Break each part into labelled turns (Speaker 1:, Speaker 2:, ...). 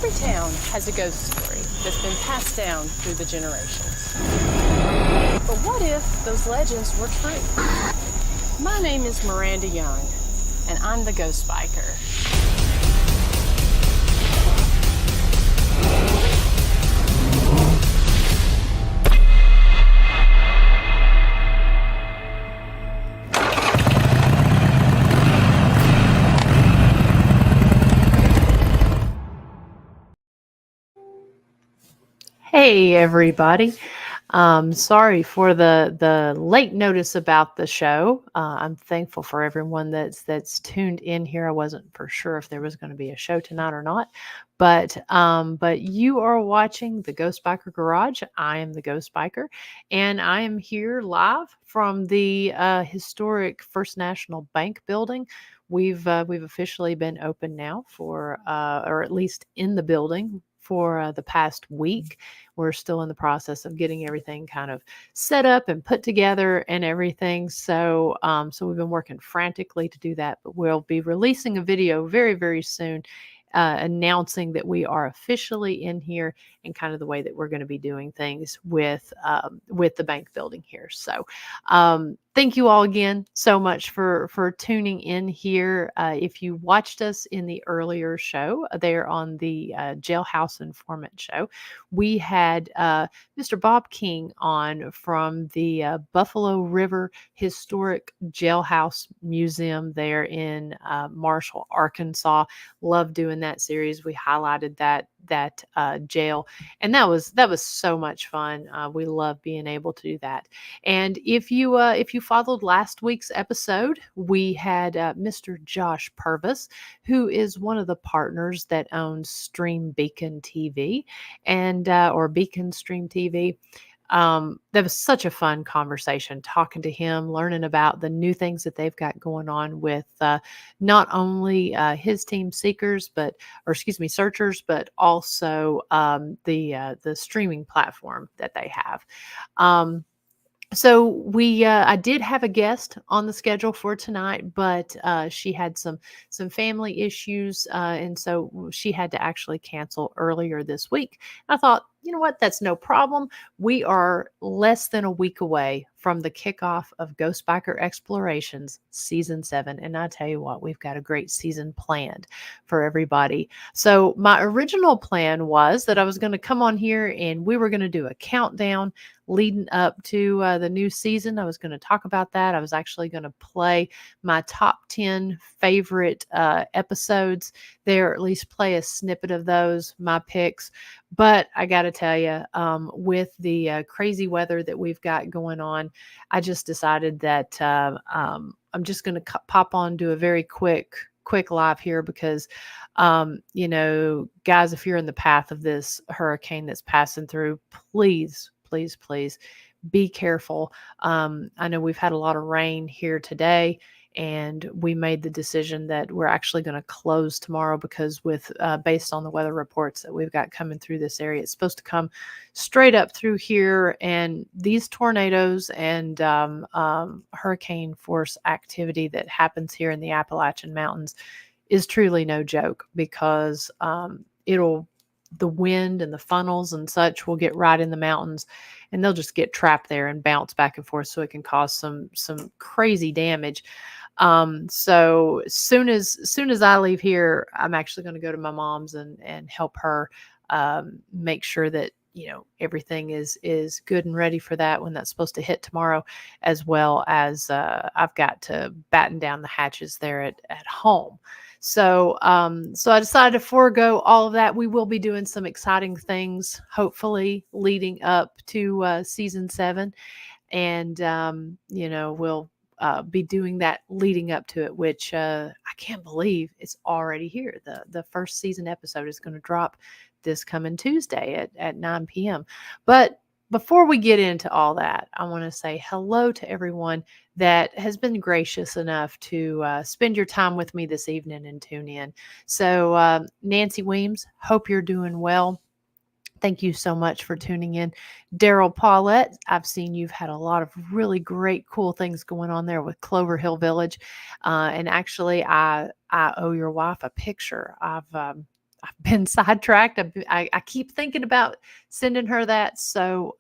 Speaker 1: Every town has a ghost story that's been passed down through the generations. But what if those legends were true? My name is Miranda Young, and I'm the Ghost Biker.
Speaker 2: Hey everybody. Sorry for the late notice about the show. I'm thankful for everyone that's tuned in here. I wasn't for sure if there was going to be a show tonight or not, but you are watching the Ghost Biker Garage. I am the Ghost Biker, and I am here live from the historic First National Bank building. We've officially been open now for, or at least in the building for the past week. We're still in the process of getting everything kind of set up and put together and everything. So we've been working frantically to do that, but we'll be releasing a video very, very soon announcing that we are officially in here and kind of the way that we're going to be doing things with the bank building here. So thank you all again so much for tuning in here. If you watched us in the earlier show there on the Jailhouse Informant show, we had Mr. Bob King on from the Buffalo River Historic Jailhouse Museum there in Marshall, Arkansas. Love doing that series. We highlighted that jail, and that was so much fun. We love being able to do that. And if you followed last week's episode, we had Mr. Josh Purvis, who is one of the partners that owns Stream Beacon TV and or Beacon Stream TV. That was such a fun conversation talking to him, learning about the new things that they've got going on with not only his team seekers, searchers, but also the streaming platform that they have. So I did have a guest on the schedule for tonight, but she had some family issues, and so she had to actually cancel earlier this week. I thought, you know what, that's no problem. We are less than a week away from the kickoff of Ghost Biker Explorations Season 7, and I tell you what, we've got a great season planned for everybody. So my original plan was that I was going to come on here and we were going to do a countdown leading up to the new season. I was going to talk about that. I was actually going to play my top 10 favorite episodes there, or at least play a snippet of those, my picks. But I got to tell you, with the crazy weather that we've got going on, I just decided that I'm just going to pop on, do a very quick live here because, guys, if you're in the path of this hurricane that's passing through, please be careful. I know we've had a lot of rain here today, and we made the decision that we're actually going to close tomorrow because based on the weather reports that we've got coming through this area, it's supposed to come straight up through here, and these tornadoes and hurricane force activity that happens here in the Appalachian Mountains is truly no joke because the wind and the funnels and such will get right in the mountains, and they'll just get trapped there and bounce back and forth. So it can cause some crazy damage. So soon as I leave here, I'm actually going to go to my mom's and help her make sure that everything is good and ready for that when that's supposed to hit tomorrow, as well as I've got to batten down the hatches there at home. So I decided to forego all of that. We will be doing some exciting things, hopefully leading up to season 7. And, we'll be doing that leading up to it, which I can't believe it's already here. The first season episode is going to drop this coming Tuesday at 9 p.m. But before we get into all that, I want to say hello to everyone that has been gracious enough to spend your time with me this evening and tune in. So Nancy Weems, hope you're doing well. Thank you so much for tuning in. Daryl Paulette, I've seen you've had a lot of really great, cool things going on there with Clover Hill Village. And actually, I owe your wife a picture. I've been sidetracked. I keep thinking about sending her that. So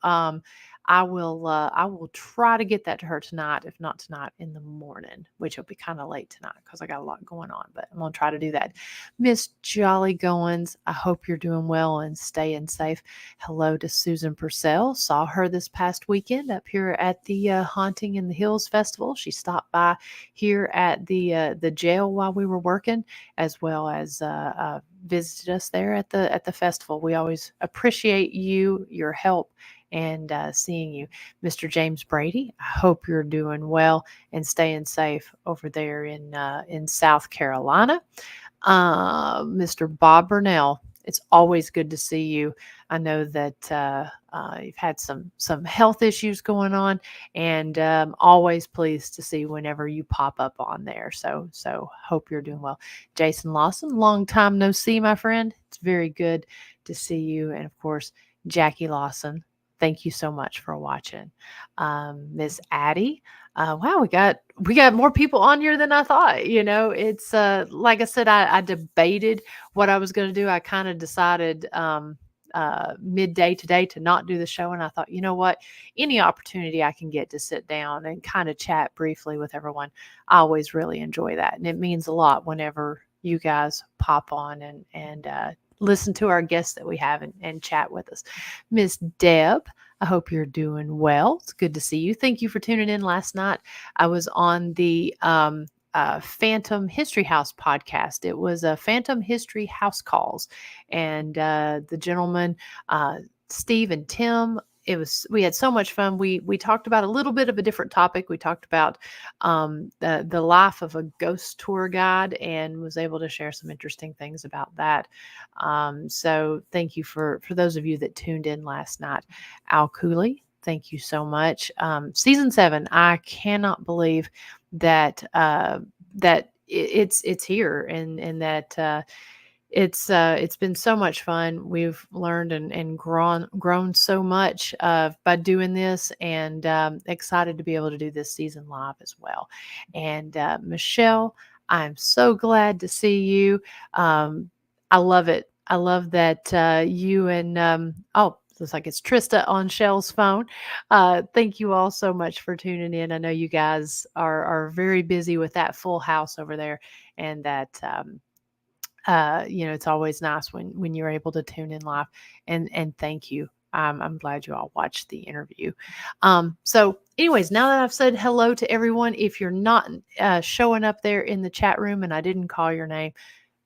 Speaker 2: I will try to get that to her tonight, if not tonight in the morning, which will be kind of late tonight because I got a lot going on, but I'm going to try to do that. Miss Jolly Goins, I hope you're doing well and staying safe. Hello to Susan Purcell. Saw her this past weekend up here at the Haunting in the Hills Festival. She stopped by here at the jail while we were working, as well as visited us there at the festival. We always appreciate you, your help, and seeing you. Mr. James Brady, I hope you're doing well and staying safe over there in South Carolina. Mr. Bob Burnell, it's always good to see you. I know that you've had some health issues going on, and always pleased to see whenever you pop up on there. So hope you're doing well. Jason Lawson, long time no see, my friend. It's very good to see you, and of course Jackie Lawson. Thank you so much for watching. Miss Addie, wow, we got more people on here than I thought. It's like I said, I debated what I was going to do. I kind of decided midday today to not do the show, and I thought, you know what, any opportunity I can get to sit down and kind of chat briefly with everyone, I always really enjoy that, and it means a lot whenever you guys pop on and listen to our guests that we have and chat with us. Miss Deb, I hope you're doing well. It's good to see you. Thank you for tuning in last night. I was on the Phantom History House podcast. It was a Phantom History House Calls, and the gentleman, Steve and Tim, we had so much fun. We talked about a little bit of a different topic. We talked about the life of a ghost tour guide, and was able to share some interesting things about that. So thank you for those of you that tuned in last night. Al Cooley, thank you so much. Season 7, I cannot believe that it's here, and that it's been so much fun. We've learned and grown so much by doing this, and excited to be able to do this season live as well. And Michelle, I'm so glad to see you. I love it. I love that you and looks like it's Trista on Shell's phone. Thank you all so much for tuning in. I know you guys are very busy with that full house over there, and that it's always nice when you're able to tune in live, and thank you. I'm glad you all watched the interview. So anyways, now that I've said hello to everyone, if you're not showing up there in the chat room and I didn't call your name,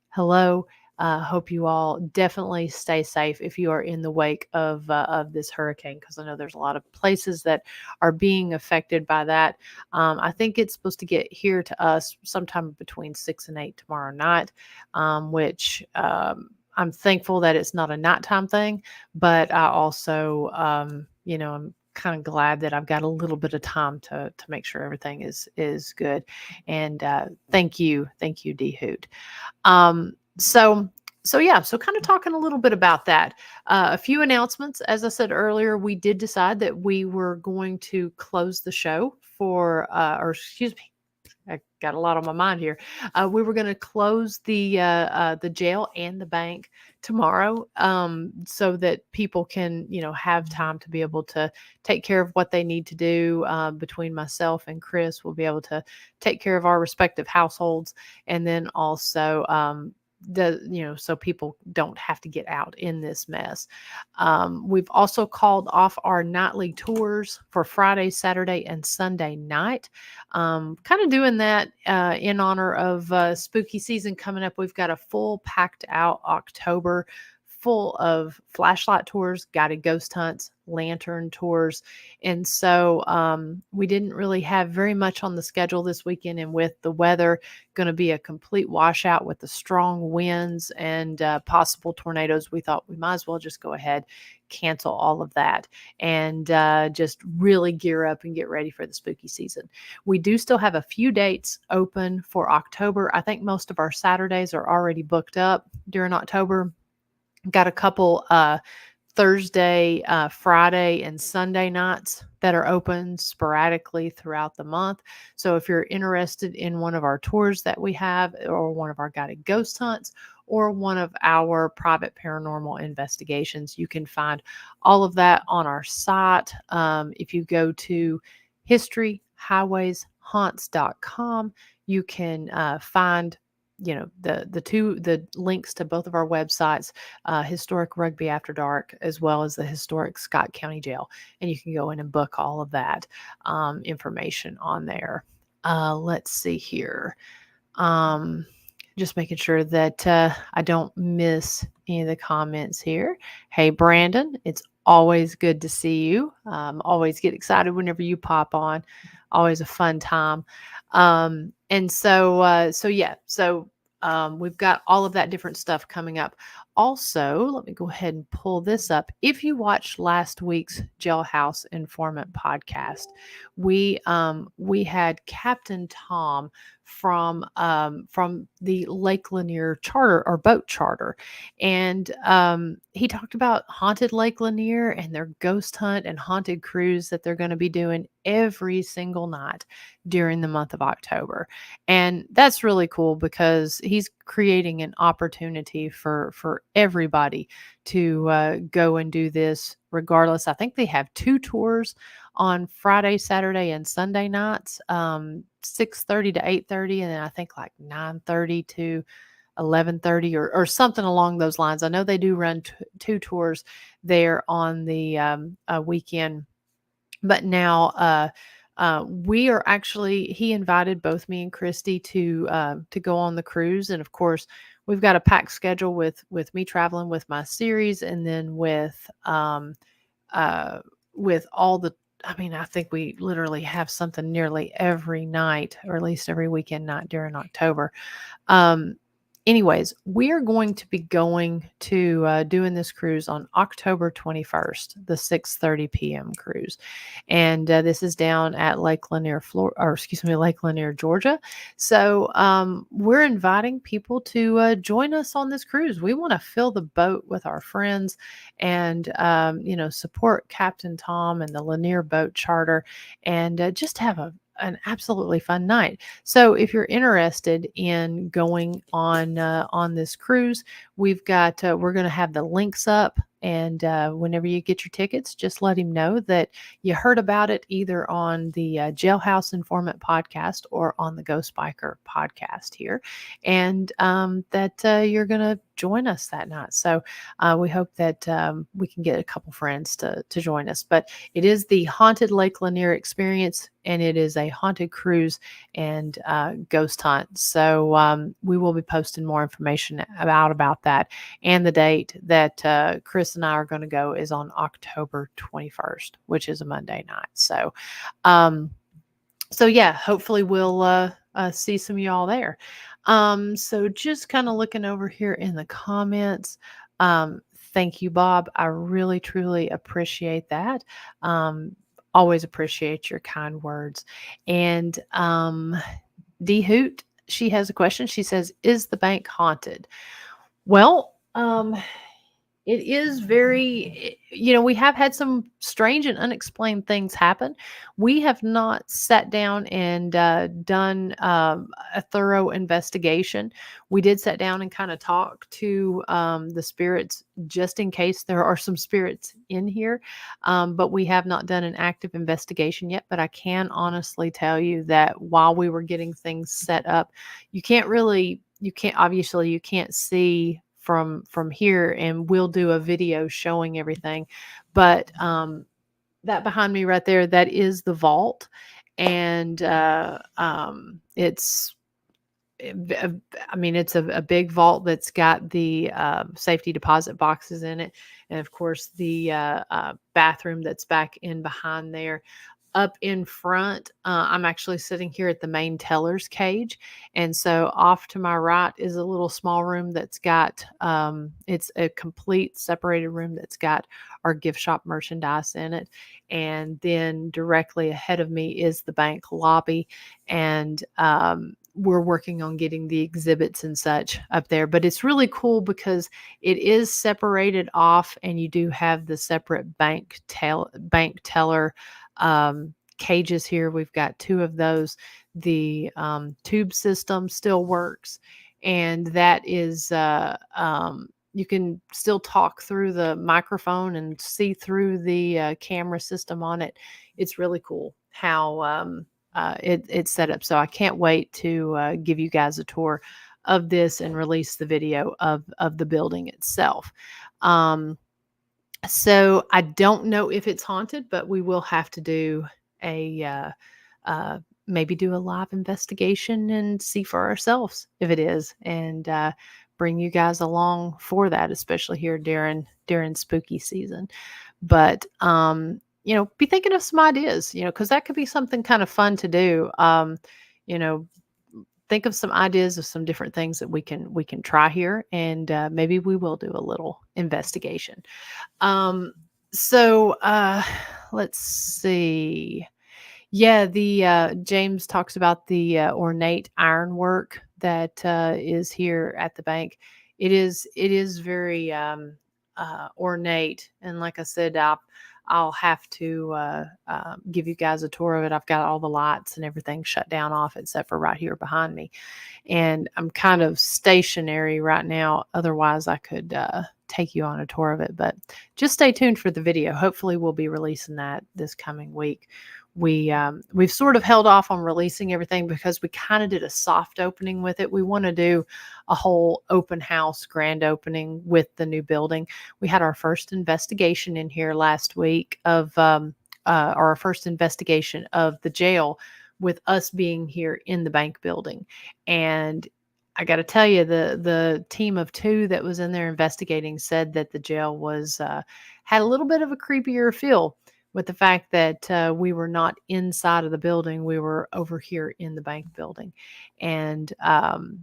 Speaker 2: hello. Hope you all definitely stay safe if you are in the wake of this hurricane, because I know there's a lot of places that are being affected by that. I think it's supposed to get here to us sometime between 6 and 8 tomorrow night, which I'm thankful that it's not a nighttime thing, but I also, I'm kind of glad that I've got a little bit of time to make sure everything is good. And thank you, D Hoot. So kind of talking a little bit about that. A few announcements. As I said earlier, we did decide that we were going to close the show or excuse me, I got a lot on my mind here. We were going to close the jail and the bank tomorrow, so that people can, have time to be able to take care of what they need to do. Between myself and Chris, we'll be able to take care of our respective households, and then also so people don't have to get out in this mess. We've also called off our nightly tours for Friday, Saturday, and Sunday night. Kind of doing that in honor of spooky season coming up. We've got a full packed out October, full of flashlight tours, guided ghost hunts, lantern tours. And so we didn't really have very much on the schedule this weekend. And with the weather going to be a complete washout with the strong winds and possible tornadoes, we thought we might as well just go ahead, cancel all of that, and just really gear up and get ready for the spooky season. We do still have a few dates open for October. I think most of our Saturdays are already booked up during October. Got a couple Thursday, Friday, and Sunday nights that are open sporadically throughout the month. So if you're interested in one of our tours that we have, or one of our guided ghost hunts, or one of our private paranormal investigations, you can find all of that on our site. If you go to historyhighwayshaunts.com, you can find the links to both of our websites, Historic Rugby After Dark, as well as the Historic Scott County Jail, and you can go in and book all of that information on there. Let's see here. Just making sure that I don't miss any of the comments here. Hey, Brandon, it's always good to see you. Always get excited whenever you pop on. Always a fun time. We've got all of that different stuff coming up. Also, let me go ahead and pull this up. If you watched last week's Jailhouse Informant podcast, we had Captain Tom from the Lake Lanier charter or boat charter, and he talked about haunted Lake Lanier and their ghost hunt and haunted cruise that they're going to be doing every single night during the month of October. And that's really cool because he's creating an opportunity for everybody to go and do this regardless. I think they have 2 tours on Friday, Saturday, and Sunday nights, 6:30 to 8:30, and then I think like 9:30 to 11:30 or something along those lines. I know they do run 2 tours there on the weekend, but now he invited both me and Christy to go on the cruise, and of course we've got a packed schedule with me traveling with my series, and then with all the. I mean, I think we literally have something nearly every night, or at least every weekend night during October. Anyways, we are going to be going to doing this cruise on October 21st, the 6:30 p.m. cruise. And this is down at Lake Lanier, Lake Lanier, Georgia. So we're inviting people to join us on this cruise. We want to fill the boat with our friends and, support Captain Tom and the Lanier Boat Charter, and just have an absolutely fun night. So if you're interested in going on this cruise, we're going to have the links up, and whenever you get your tickets, just let him know that you heard about it either on the Jailhouse Informant podcast or on the Ghost Biker podcast here, and that you're going to join us that night. So we hope that we can get a couple friends to join us. But it is the Haunted Lake Lanier experience, and it is a haunted cruise and ghost hunt. So we will be posting more information about that. And the date that Chris and I are going to go is on October 21st, which is a Monday night. So yeah, hopefully we'll see some of y'all there. So just kind of looking over here in the comments. Thank you, Bob. I really, truly appreciate that. Always appreciate your kind words. And D Hoot, she has a question. She says, is the bank haunted? Well, it is very, we have had some strange and unexplained things happen. We have not sat down and done a thorough investigation. We did sit down and kind of talk to the spirits, just in case there are some spirits in here. But we have not done an active investigation yet. But I can honestly tell you that while we were getting things set up, you can't see from here, and we'll do a video showing everything. But that behind me right there, that is the vault. And it's a big vault that's got the safety deposit boxes in it. And of course the bathroom that's back in behind there. Up in front, I'm actually sitting here at the main teller's cage. And so off to my right is a little small room that's got, it's a complete separated room that's got our gift shop merchandise in it. And then directly ahead of me is the bank lobby. And we're working on getting the exhibits and such up there. But it's really cool because it is separated off, and you do have the separate bank teller cages here. We've got 2 of those. The tube system still works, and that is you can still talk through the microphone and see through the camera system on it. It's really cool how it's set up. So I can't wait to give you guys a tour of this and release the video of the building itself. So I don't know if it's haunted, but we will have to do a maybe do a live investigation and see for ourselves if it is, and bring you guys along for that, especially here during spooky season. But be thinking of some ideas, because that could be something kind of fun to do. You know, think of some ideas of some different things that we can try here, and maybe we will do a little investigation. So let's see. Yeah, the James talks about the ornate ironwork that is here at the bank. It is very ornate, and like I said, I'll have to give you guys a tour of it. I've got all the lights and everything shut down off except for right here behind me, and I'm kind of stationary right now. Otherwise, I could take you on a tour of it, but just stay tuned for the video. Hopefully, we'll be releasing that this coming week. We've sort of held off on releasing everything because we kind of did a soft opening with it. We want to do a whole open house grand opening with the new building. We had our first investigation in here last week of our first investigation of the jail, with us being here in the bank building. And I got to tell you, the team of 2 that was in there investigating said that the jail was had a little bit of a creepier feel, with the fact that we were not inside of the building. We were over here in the bank building. And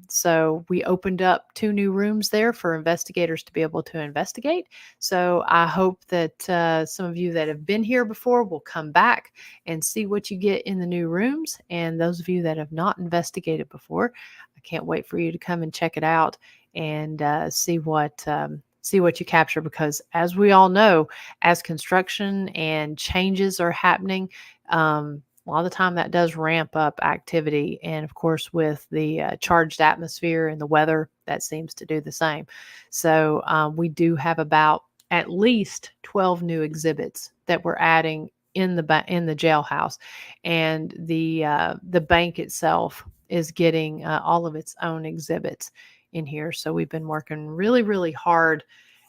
Speaker 2: so we opened up 2 new rooms there for investigators to be able to investigate. So I hope that some of you that have been here before will come back and see what you get in the new rooms. And those of you that have not investigated before, I can't wait for you to come and check it out and see what you capture, because as we all know, as construction and changes are happening, a lot of the time that does ramp up activity. And of course, with the charged atmosphere and the weather, that seems to do the same. So we do have about at least 12 new exhibits that we're adding in the jailhouse, and the bank itself is getting all of its own exhibits in here. So we've been working really, really hard,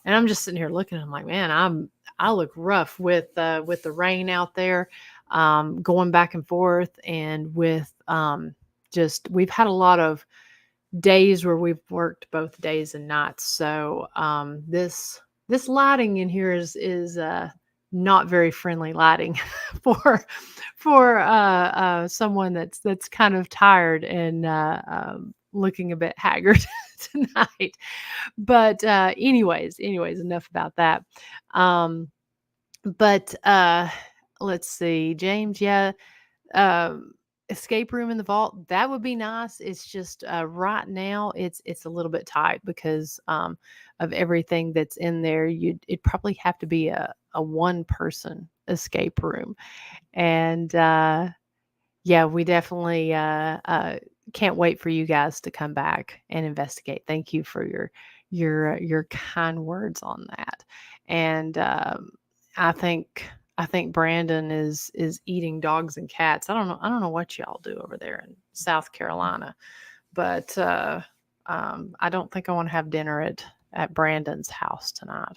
Speaker 2: and I'm just sitting here looking. I'm like, man, I look rough with the rain out there, going back and forth, and with just we've had a lot of days where we've worked both days and nights. So this lighting in here is not very friendly lighting for someone that's kind of tired and looking a bit haggard tonight. But anyways, enough about that. But let's see, James. Yeah, escape room in the vault, that would be nice. It's just right now it's a little bit tight because of everything that's in there. It'd probably have to be a 1-person escape room, and yeah, we definitely can't wait for you guys to come back and investigate. Thank you for your kind words on that. And I think Brandon is eating dogs and cats. I don't know what y'all do over there in South Carolina, but I don't think I want to have dinner at Brandon's house tonight.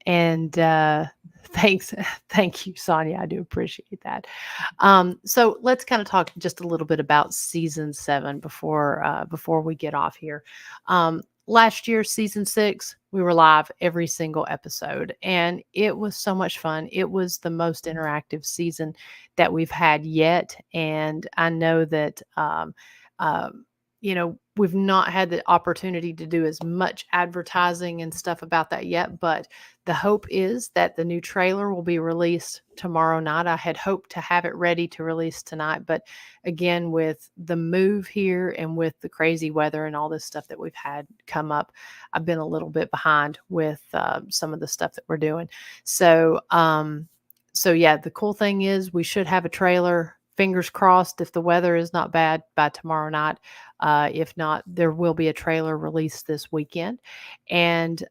Speaker 2: And thank you, Sonia. I do appreciate that. So let's kind of talk just a little bit about season 7 before we get off here. Last year, season 6, we were live every single episode, and it was so much fun. It was the most interactive season that we've had yet, and I know that we've not had the opportunity to do as much advertising and stuff about that yet, but the hope is that the new trailer will be released tomorrow night. I had hoped to have it ready to release tonight, but again, with the move here and with the crazy weather and all this stuff that we've had come up, I've been a little bit behind with some of the stuff that we're doing. So So yeah, the cool thing is we should have a trailer. Fingers crossed if the weather is not bad by tomorrow night. If not, there will be a trailer released this weekend. And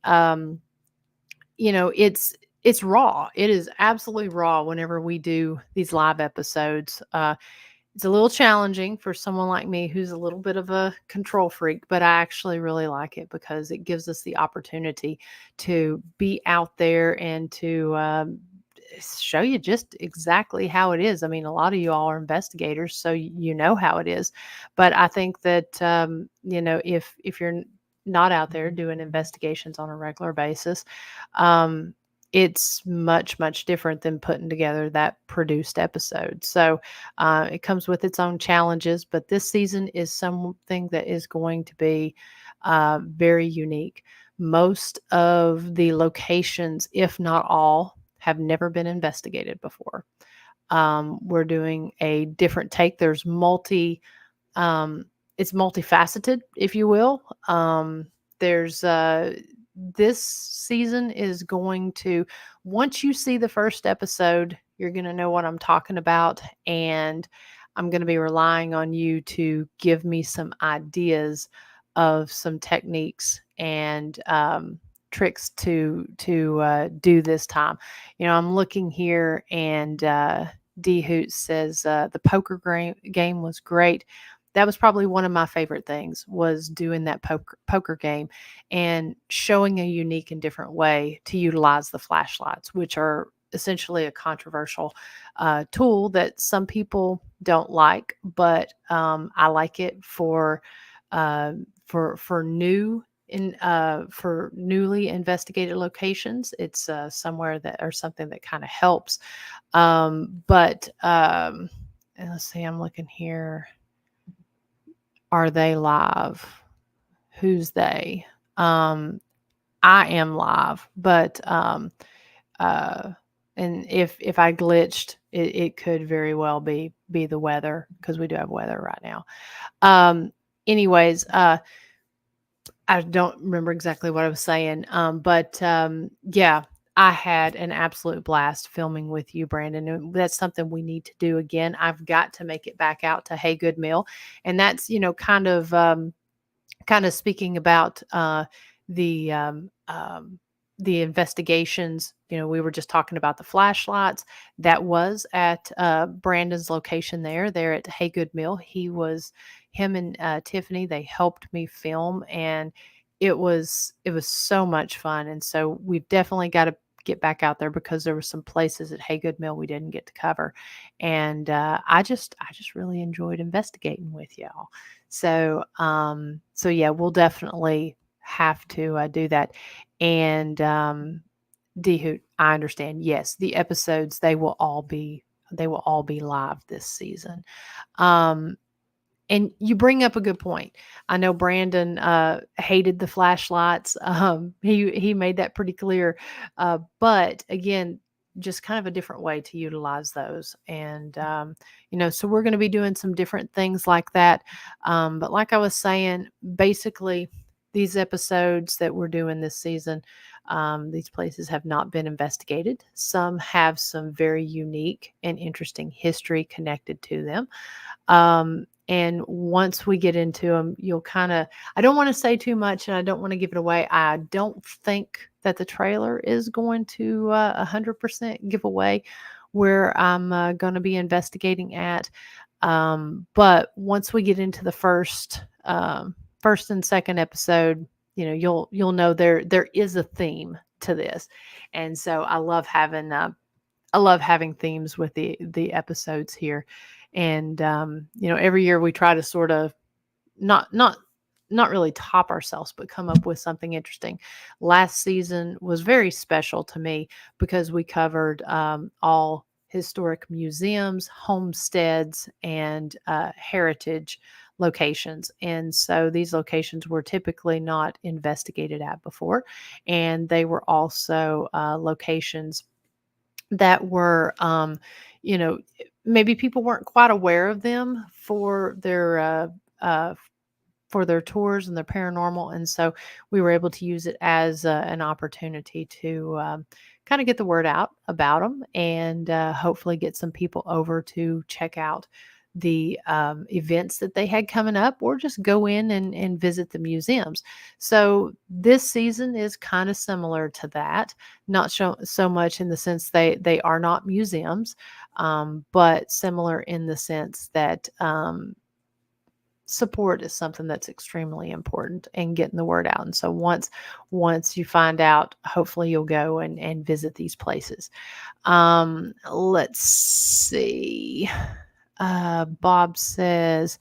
Speaker 2: it's raw. It is absolutely raw whenever we do these live episodes. It's a little challenging for someone like me who's a little bit of a control freak, but I actually really like it because it gives us the opportunity to be out there and to show you just exactly how it is. I mean, a lot of you all are investigators, so you know how it is. But I think that if you're not out there doing investigations on a regular basis, um, it's much different than putting together that produced episode. So it comes with its own challenges, but this season is something that is going to be very unique. Most of the locations, if not all, have never been investigated before. We're doing a different take. Um, it's multifaceted, if you will. There's This season is going to, once you see the first episode, you're going to know what I'm talking about, and I'm going to be relying on you to give me some ideas of some techniques and tricks to do this time. I'm looking here, and D Hoot says the game was great. That was probably one of my favorite things, was doing that poker game and showing a unique and different way to utilize the flashlights, which are essentially a controversial tool that some people don't like, but I like it for new for newly investigated locations. It's somewhere that, or something that kind of helps. But and let's see, I'm looking here. Are they live? Who's they? I am live, but uh, and if I glitched, it could very well be the weather, because we do have weather right now. Anyways, I don't remember exactly what I was saying, but yeah, I had an absolute blast filming with you, Brandon. And that's something we need to do again. I've got to make it back out to Hey Good Meal, and that's kind of speaking about the um, um, the investigations. We were just talking about the flashlights. That was at Brandon's location there at Hey Good Meal. Him and Tiffany, they helped me film, and it was so much fun. And so we've definitely got to get back out there, because there were some places at Hey Good Meal we didn't get to cover, and I just really enjoyed investigating with y'all. So yeah, we'll definitely have to do that. And Dehoot, I understand. Yes, the episodes, they will all be live this season. Um, and you bring up a good point. I know Brandon hated the flashlights. He made that pretty clear. But again, just kind of a different way to utilize those. And so we're going to be doing some different things like that. But like I was saying, basically, these episodes that we're doing this season, these places have not been investigated. Some have some very unique and interesting history connected to them. And once we get into them, you'll kind of, I don't want to say too much, and I don't want to give it away. I don't think that the trailer is going to 100% give away where I'm going to be investigating at. But once we get into the first and second episode, you'll know there is a theme to this. And so I love having themes with the episodes here. And every year we try to sort of not not not really top ourselves, but come up with something interesting. Last season was very special to me because we covered all historic museums, homesteads, and heritage locations. And so these locations were typically not investigated at before, and they were also locations that were, maybe people weren't quite aware of them uh, for their tours and their paranormal, and so we were able to use it as an opportunity to kind of get the word out about them, and hopefully get some people over to check out the events that they had coming up, or just go in and visit the museums. So this season is kind of similar to that, not so much in the sense they are not museums, but similar in the sense that support is something that's extremely important, and getting the word out. And so once you find out, hopefully you'll go and visit these places. Let's see. Bob says,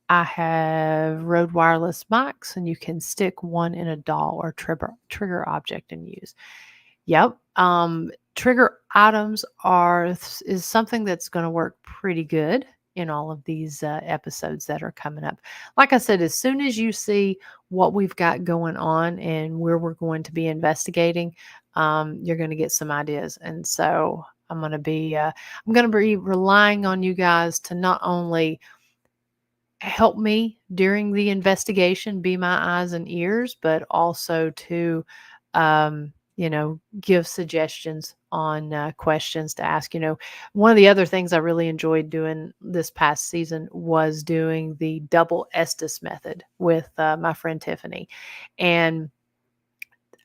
Speaker 2: I have Rode wireless mics, and you can stick one in a doll or trigger object and use. Yep. Trigger items is something that's going to work pretty good in all of these episodes that are coming up. Like I said, as soon as you see what we've got going on and where we're going to be investigating, you're going to get some ideas. And so I'm going to be relying on you guys to not only help me during the investigation, be my eyes and ears, but also to, give suggestions on questions to ask. One of the other things I really enjoyed doing this past season was doing the double Estes method with my friend Tiffany. And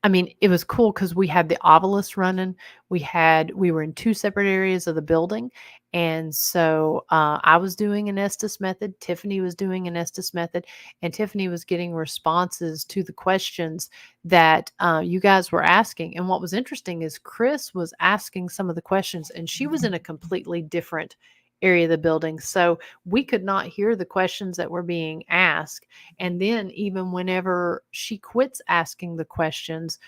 Speaker 2: I mean, it was cool because we had the obelisk running. We were in two separate areas of the building. And so I was doing an Estes method. Tiffany was doing an Estes method. And Tiffany was getting responses to the questions that you guys were asking. And what was interesting is Chris was asking some of the questions, and she was in a completely different area of the building. So we could not hear the questions that were being asked. And then even whenever she quits asking the questions,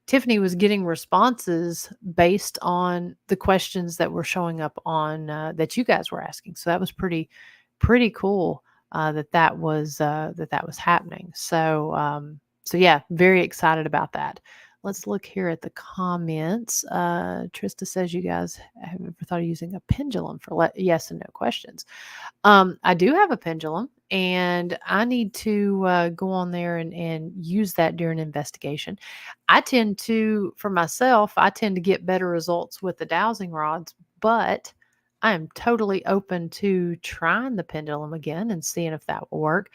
Speaker 2: Tiffany was getting responses based on the questions that were showing up on that you guys were asking. So that was pretty cool that was happening. So yeah, very excited about that. Let's look here at the comments. Trista says, you guys have ever thought of using a pendulum for yes and no questions? I do have a pendulum, and I need to go on there and use that during investigation. For myself, I tend to get better results with the dowsing rods, but I am totally open to trying the pendulum again and seeing if that will work.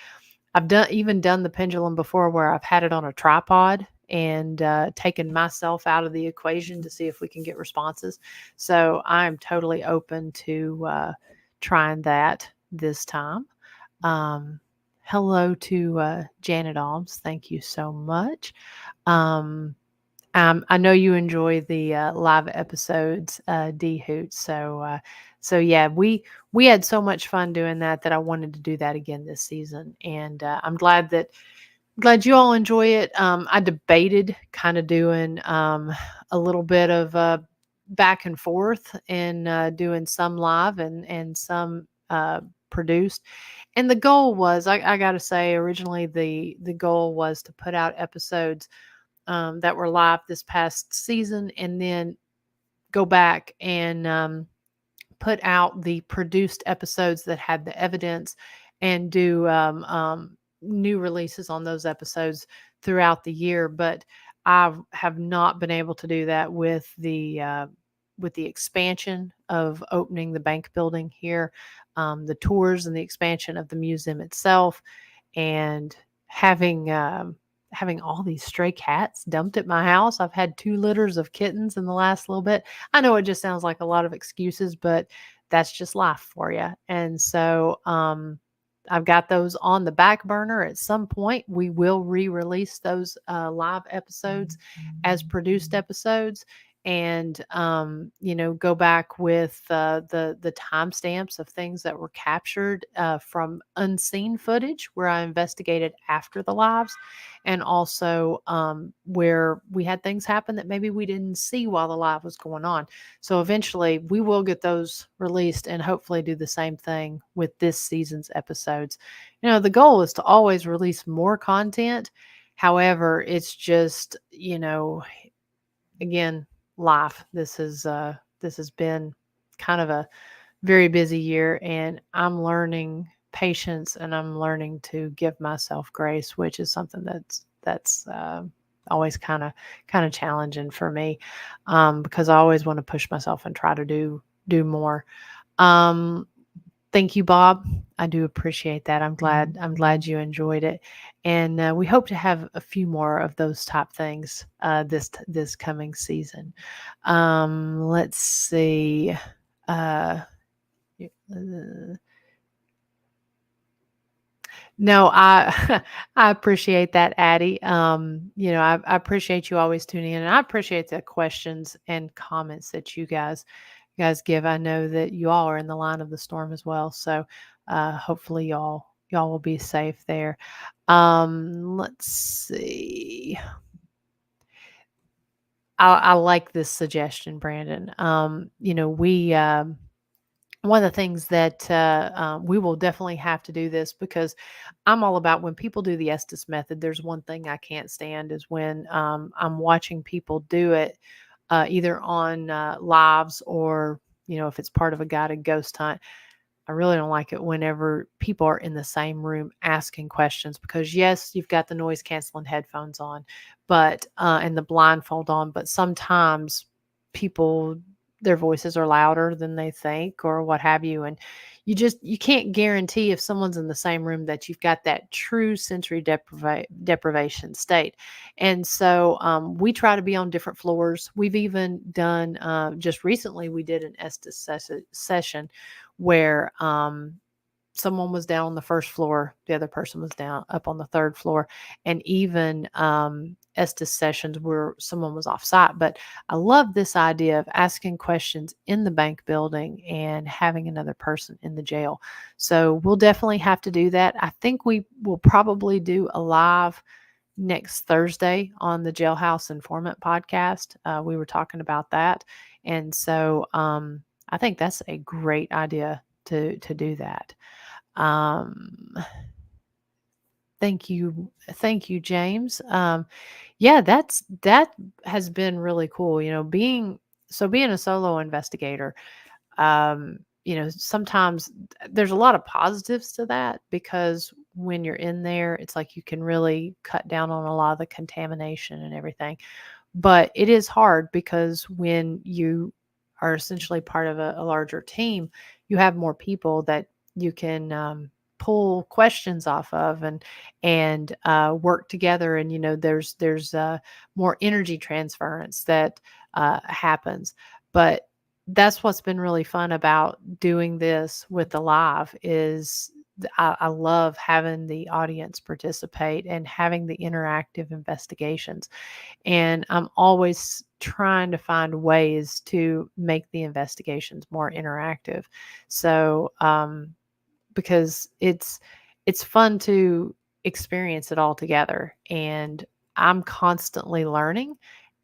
Speaker 2: I've even done the pendulum before where I've had it on a tripod and taken myself out of the equation to see if we can get responses. So I'm totally open to trying that this time. Hello to Janet Alms. Thank you so much. I know you enjoy the live episodes, D Hoot. So yeah, we had so much fun doing that I wanted to do that again this season, and I'm glad you all enjoy it. I debated kind of doing a little bit of back and forth, and doing some live and some produced. And the goal was, I got to say, originally the goal was to put out episodes that were live this past season, and then go back and put out the produced episodes that had the evidence, and do new releases on those episodes throughout the year. But I have not been able to do that with the expansion of opening the bank building here, the tours and the expansion of the museum itself, and having all these stray cats dumped at my house. I've had 2 litters of kittens in the last little bit. I know it just sounds like a lot of excuses, but that's just life for you. And so I've got those on the back burner. At some point, we will re-release those live episodes as produced episodes, and go back with the timestamps of things that were captured from unseen footage where I investigated after the lives, and also where we had things happen that maybe we didn't see while the live was going on. So eventually we will get those released, and hopefully do the same thing with this season's episodes. The goal is to always release more content. However, it's just, again, life. This has been kind of a very busy year, and I'm learning patience, and I'm learning to give myself grace, which is something that's always kind of challenging for me, because I always want to push myself and try to do more. Um, Thank you, Bob. I do appreciate that. I'm glad you enjoyed it, and we hope to have a few more of those top things this coming season. Let's see. Uh, no, I I appreciate that, Addie. I appreciate you always tuning in, and I appreciate the questions and comments that you guys give. I know that you all are in the line of the storm as well, so hopefully y'all will be safe there. Let's see. I like this suggestion, Brandon. We one of the things that we will definitely have to do this, because I'm all about when people do the Estes method. There's one thing I can't stand is when I'm watching people do it either on lives, or if it's part of a guided ghost hunt. I really don't like it whenever people are in the same room asking questions, because yes, you've got the noise canceling headphones on, but and the blindfold on, but sometimes people, their voices are louder than they think or what have you, and you can't guarantee if someone's in the same room that you've got that true sensory deprivation state. And so we try to be on different floors. We've even done just recently we did an Estes session where someone was down on the first floor, the other person was down up on the third floor, and even Estes sessions where someone was off site. But I love this idea of asking questions in the bank building and having another person in the jail. So we'll definitely have to do that. I think we will probably do a live next Thursday on the Jailhouse Informant podcast. We were talking about that. And so I think that's a great idea to do that. Um, thank you, James. Yeah, that has been really cool. Being a solo investigator, sometimes there's a lot of positives to that, because when you're in there, it's like you can really cut down on a lot of the contamination and everything. But it is hard, because when you are essentially part of a larger team, you have more people that you can pull questions off of, and work together. And there's more energy transference that happens. But that's what's been really fun about doing this with the live is I love having the audience participate and having the interactive investigations. And I'm always trying to find ways to make the investigations more interactive. So, because it's fun to experience it all together, and I'm constantly learning,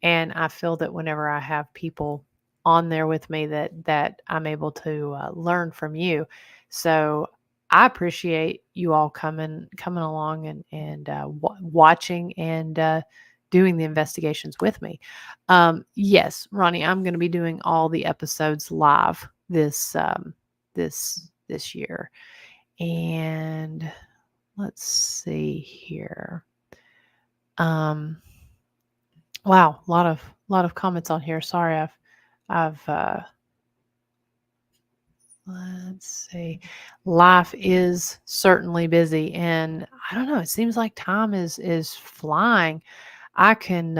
Speaker 2: and I feel that whenever I have people on there with me, that I'm able to learn from you. So I appreciate you all coming along and watching and doing the investigations with me. Yes, Ronnie, I'm going to be doing all the episodes live this year. And let's see here. Um, wow, a lot of comments on here. Sorry, I've let's see. Life is certainly busy, and I don't know. It seems like time is flying. I can,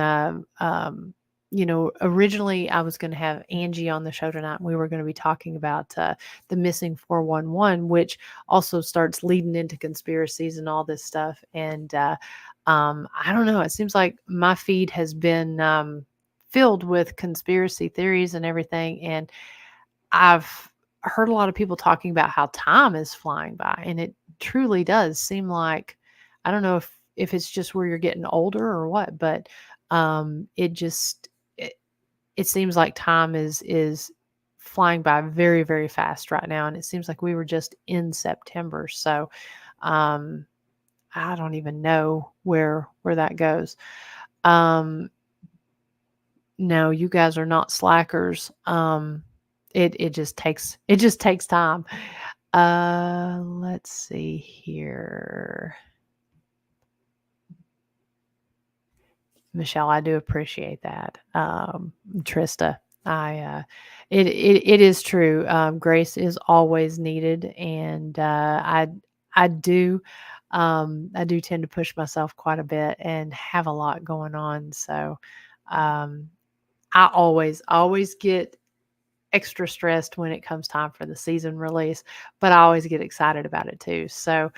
Speaker 2: originally I was going to have Angie on the show tonight, and we were going to be talking about the missing 411, which also starts leading into conspiracies and all this stuff. And I don't know. It seems like my feed has been filled with conspiracy theories and everything, and I've heard a lot of people talking about how time is flying by, and it truly does seem like, I don't know if it's just where you're getting older or what, but it seems like time is flying by very, very fast right now, and it seems like we were just in September. So um, I don't even know where that goes. No, you guys are not slackers. It just takes time. Let's see here. Michelle, I do appreciate that. Trista, it is true. Grace is always needed, and I do, I do tend to push myself quite a bit and have a lot going on. So, um, I always get extra stressed when it comes time for the season release, but I always get excited about it too. So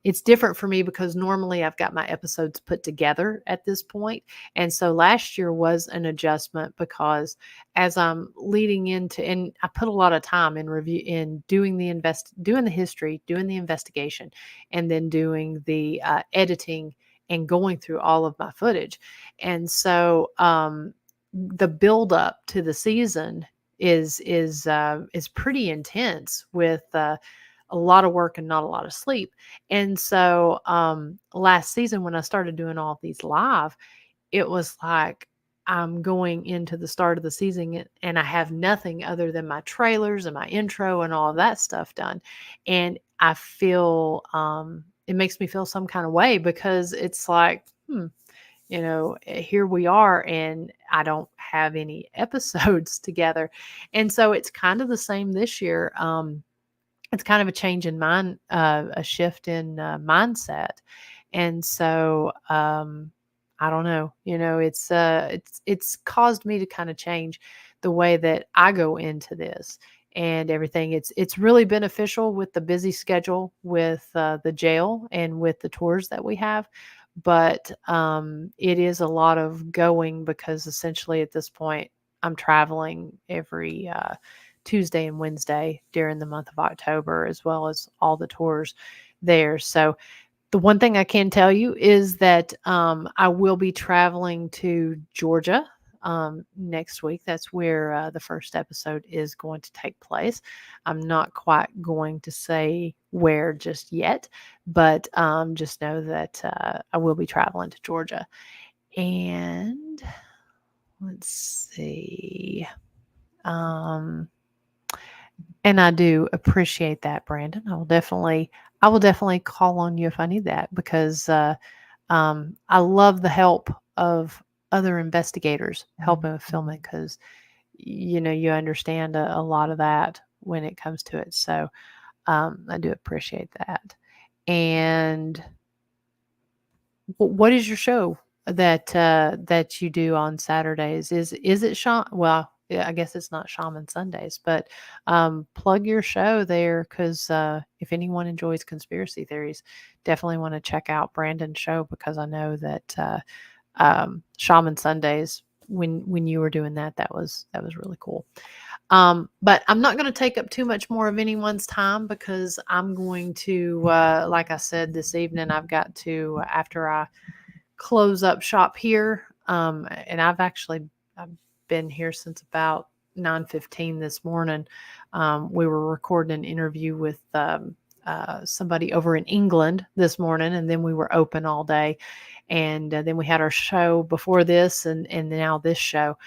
Speaker 2: it's different for me because normally I've got my episodes put together at this point. And so last year was an adjustment because as I'm leading into, and I put a lot of time in review in doing the history, doing the investigation, and then doing the editing and going through all of my footage. And so the build up to the season is pretty intense with a lot of work and not a lot of sleep. And so last season when I started doing all of these live, it was like I'm going into the start of the season and I have nothing other than my trailers and my intro and all of that stuff done. And I feel it makes me feel some kind of way because it's like, here we are and I don't have any episodes together. And so it's kind of the same this year. It's kind of a change in mind, a shift in mindset. And so I don't know, it's caused me to kind of change the way that I go into this and everything. It's really beneficial with the busy schedule with the jail and with the tours that we have. But it is a lot of going because essentially at this point I'm traveling every Tuesday and Wednesday during the month of October, as well as all the tours there. So the one thing I can tell you is that I will be traveling to Georgia next week. That's where the first episode is going to take place. I'm not quite going to say where just yet, but just know that I will be traveling to Georgia. And let's see. And I do appreciate that, Brandon. I will definitely call on you if I need that because I love the help of other investigators helping with filming because you understand a lot of that when it comes to it. So I do appreciate that. And what is your show that you do on Saturdays? Is it Shaman? Well, yeah, I guess it's not Shaman Sundays, but plug your show there because if anyone enjoys conspiracy theories, definitely want to check out Brandon's show because I know that Shaman Sundays when you were doing that was really cool. But I'm not going to take up too much more of anyone's time because I'm going to, like I said this evening, I've got to, after I close up shop here, and I've been here since about 9:15 this morning. We were recording an interview with somebody over in England this morning, and then we were open all day. And then we had our show before this and now this show.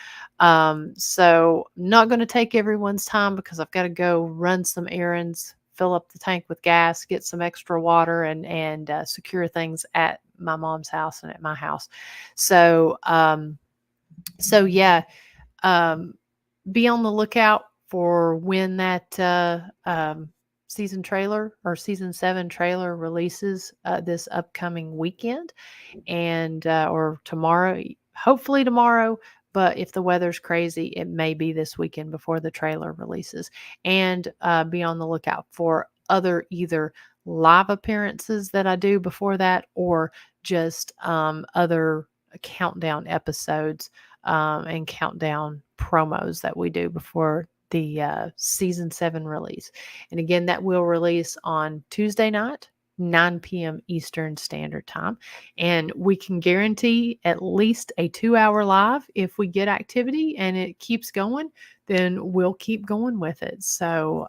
Speaker 2: So I'm not going to take everyone's time because I've got to go run some errands, fill up the tank with gas, get some extra water, and secure things at my mom's house and at my house. So yeah, be on the lookout for when that season trailer or season 7 trailer releases this upcoming weekend and or tomorrow, hopefully tomorrow. But if the weather's crazy, it may be this weekend before the trailer releases. And be on the lookout for other either live appearances that I do before that or just other countdown episodes and countdown promos that we do before the season 7 release. And again, that will release on Tuesday night, 9 p.m. Eastern Standard Time. And we can guarantee at least a 2-hour live. If we get activity and it keeps going, then we'll keep going with it. So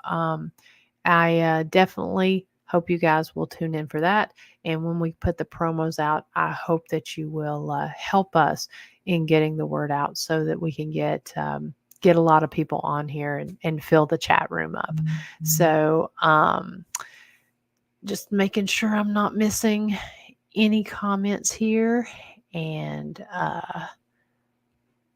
Speaker 2: I definitely hope you guys will tune in for that. And when we put the promos out, I hope that you will help us in getting the word out so that we can get a lot of people on here and fill the chat room up. Mm-hmm. So just making sure I'm not missing any comments here. And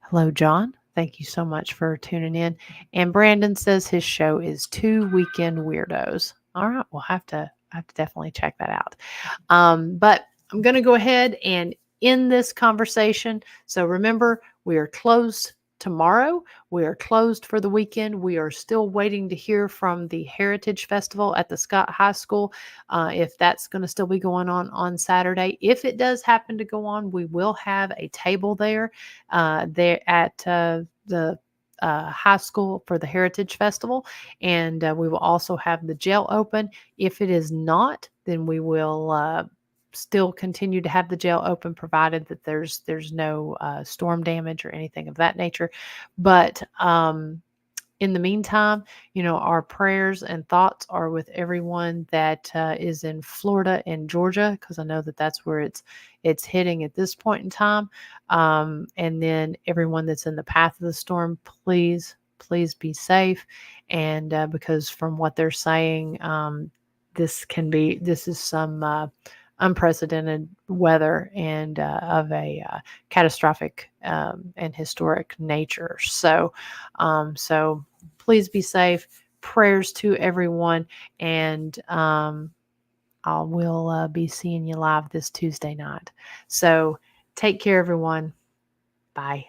Speaker 2: hello, John. Thank you so much for tuning in. And Brandon says his show is Two Weekend Weirdos. All right, we'll have to definitely check that out. But I'm going to go ahead and end this conversation. So remember, we are closed tomorrow. We are closed for the weekend. We are still waiting to hear from the Heritage Festival at the Scott High School, if that's going to still be going on Saturday. If it does happen to go on, we will have a table there at the high school for the Heritage Festival, and we will also have the jail open. If it is not, then we will still continue to have the jail open, provided that there's no storm damage or anything of that nature. But in the meantime, our prayers and thoughts are with everyone that is in Florida and Georgia, because I know that that's where it's hitting at this point in time. And then everyone that's in the path of the storm, please be safe. And because from what they're saying, this is some unprecedented weather and of a catastrophic and historic nature. So please be safe. Prayers to everyone. And I will be seeing you live this Tuesday night. So take care, everyone. Bye.